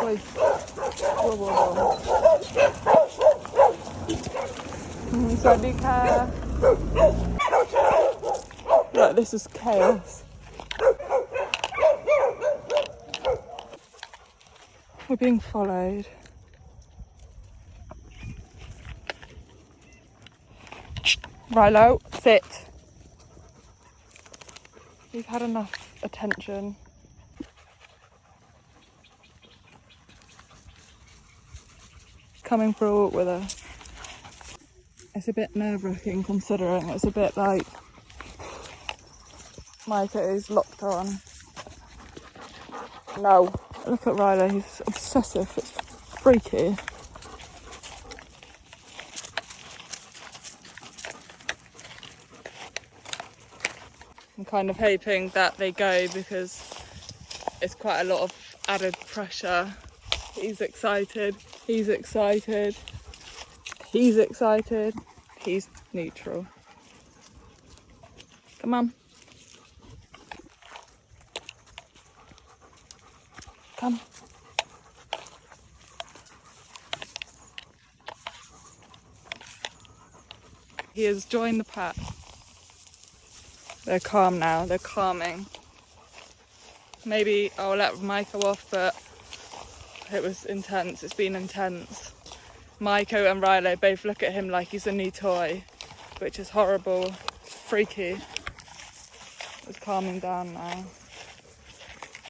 Wait. Whoa, whoa, whoa. Sadika. Like, this is chaos. We're being followed. Rilo, sit. We've had enough attention. Coming for a walk with us. It's a bit nerve-wracking considering it's a bit like Micah is locked on. No. Look at Riley, he's obsessive, it's freaky. I'm kind of hoping that they go because it's quite a lot of added pressure. He's excited, he's excited, he's excited, he's neutral. Come on. Come. He has joined the pack. They're calm now, they're calming. Maybe I'll let Micah off, but it was intense, it's been intense. Micah and Riley both look at him like he's a new toy, which is horrible, freaky. It's calming down now.